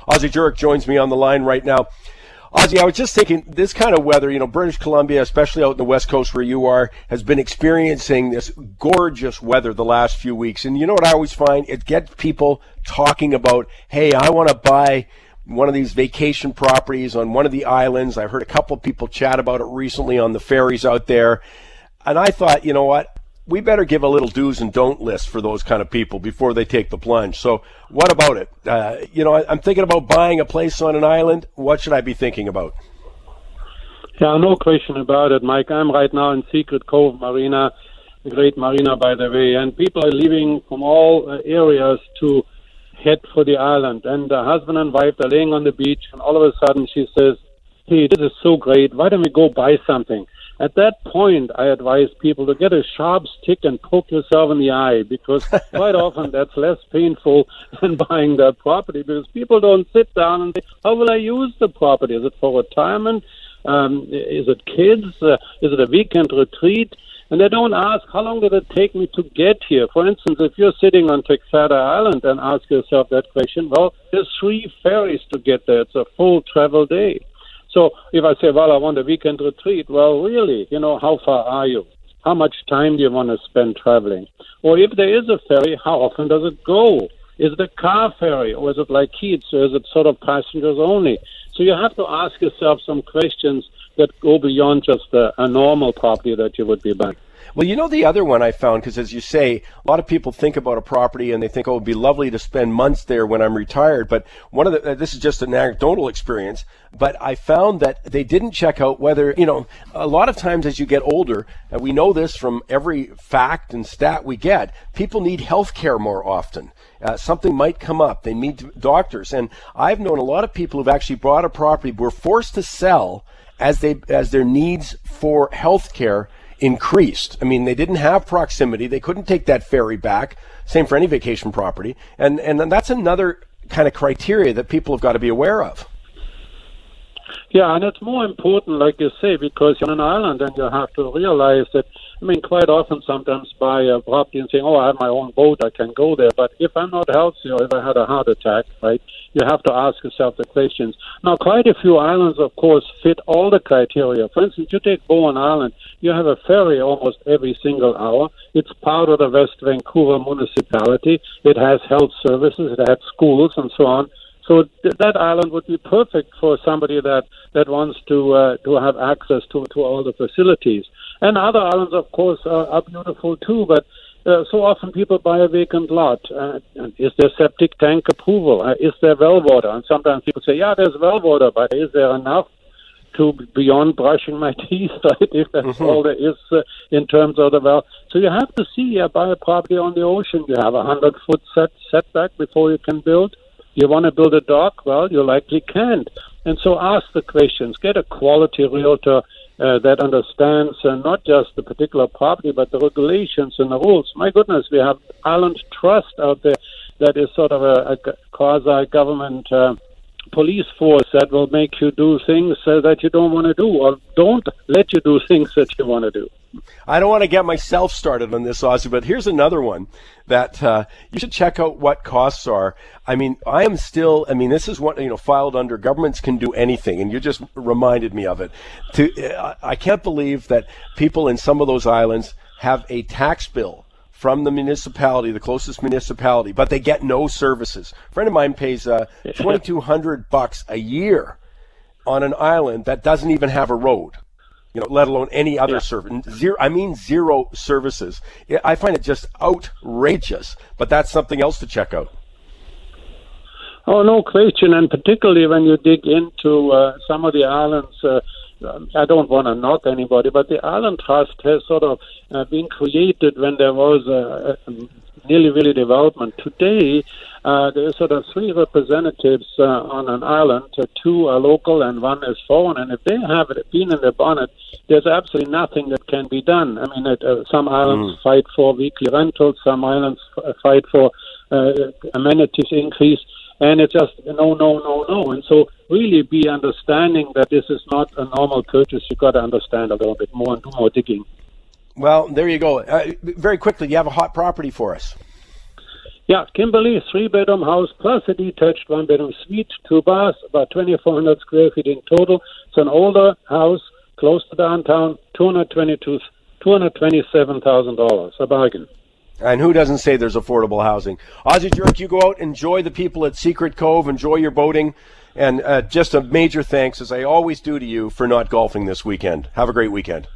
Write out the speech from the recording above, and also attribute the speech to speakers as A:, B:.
A: Ozzie Jurock joins me on the line right now. Ozzie, I was just thinking, this kind of weather, British Columbia, especially out in the West Coast where you are, has been experiencing this gorgeous weather the last few weeks. And you know what I always find? It gets people talking about, hey, I want to buy one of these vacation properties on one of the islands. I've heard a couple of people chat about it recently on the ferries out there. And I thought, you know what? We better give a little do's and don't list for those kind of people before they take the plunge. So what about it? I'm thinking about buying a place on an island. What should I be thinking about?
B: Yeah, no question about it, Mike. I'm right now in Secret Cove Marina, a great marina, by the way, and people are leaving from all areas to head for the island. And the husband and wife are laying on the beach, and all of a sudden she says, hey, this is so great. Why don't we go buy something? At that point, I advise people to get a sharp stick and poke yourself in the eye, because quite often that's less painful than buying that property, because people don't sit down and say, how will I use the property? Is it for retirement? Is it kids? Is it a weekend retreat? And they don't ask, how long did it take me to get here? For instance, if you're sitting on Texada Island and ask yourself that question, well, there's 3 ferries to get there. It's a full travel day. So if I say, well, I want a weekend retreat, well, really, how far are you? How much time do you want to spend traveling? Or if there is a ferry, how often does it go? Is it a car ferry, or is it like Keats, or is it sort of passengers only? So you have to ask yourself some questions that go beyond just a normal property that you would be buying.
A: Well, the other one I found, because as you say, a lot of people think about a property and they think, oh, it'd be lovely to spend months there when I'm retired. But this is just an anecdotal experience, but I found that they didn't check out whether, a lot of times as you get older, and we know this from every fact and stat we get, people need health care more often. Something might come up. They need doctors. And I've known a lot of people who've actually bought a property, were forced to sell as their needs for health care increased. I mean, they didn't have proximity. They couldn't take that ferry back. Same for any vacation property. And that's another kind of criteria that people have got to be aware of.
B: Yeah, and it's more important, like you say, because you're on an island and you have to realize that, quite often sometimes buy a property and saying, oh, I have my own boat, I can go there. But if I'm not healthy or if I had a heart attack, right, you have to ask yourself the questions. Now, quite a few islands, of course, fit all the criteria. For instance, you take Bowen Island, you have a ferry almost every single hour. It's part of the West Vancouver municipality. It has health services, it has schools and so on. So that island would be perfect for somebody that wants to have access to all the facilities. And other islands, of course, are beautiful too, but so often people buy a vacant lot. Is there septic tank approval? Is there well water? And sometimes people say, yeah, there's well water, but is there enough to beyond brushing my teeth, right, if that's all there is in terms of the well? So you have to see, buy a property on the ocean. You have a 100-foot setback before you can build. You want to build a dock? Well, you likely can't. And so ask the questions. Get a quality realtor that understands not just the particular property, but the regulations and the rules. My goodness, we have Island Trust out there that is sort of a quasi-government police force that will make you do things that you don't want to do, or don't let you do things that you want to do.
A: I don't want to get myself started on this, Ozzie, but here's another one that you should check out what costs are. This is what, filed under governments can do anything, and you just reminded me of it. I can't believe that people in some of those islands have a tax bill from the municipality, the closest municipality, but they get no services. A friend of mine pays $2,200 a year on an island that doesn't even have a road, let alone any other service. Zero services. I find it just outrageous, but that's something else to check out.
B: Oh, no question, and particularly when you dig into some of the islands, I don't want to knock anybody, but the Island Trust has sort of been created when there was a nilly-willy development. Today, there are sort of 3 representatives on an island. 2 are local and 1 is foreign, and if they have been in the bonnet, there's absolutely nothing that can be done. Some islands fight for weekly rentals, some islands fight for amenities increase, and it's just no. And so really be understanding that this is not a normal purchase. You've got to understand a little bit more and do more digging.
A: Well, there you go. Very quickly, do you have a hot property for us?
B: Yeah, Kimberley, 3-bedroom house plus a detached 1-bedroom suite, 2 baths, about 2,400 square feet in total. It's an older house, close to downtown, $227,000, a bargain.
A: And who doesn't say there's affordable housing? Ozzie Jurock, you go out, enjoy the people at Secret Cove, enjoy your boating, and just a major thanks, as I always do to you, for not golfing this weekend. Have a great weekend.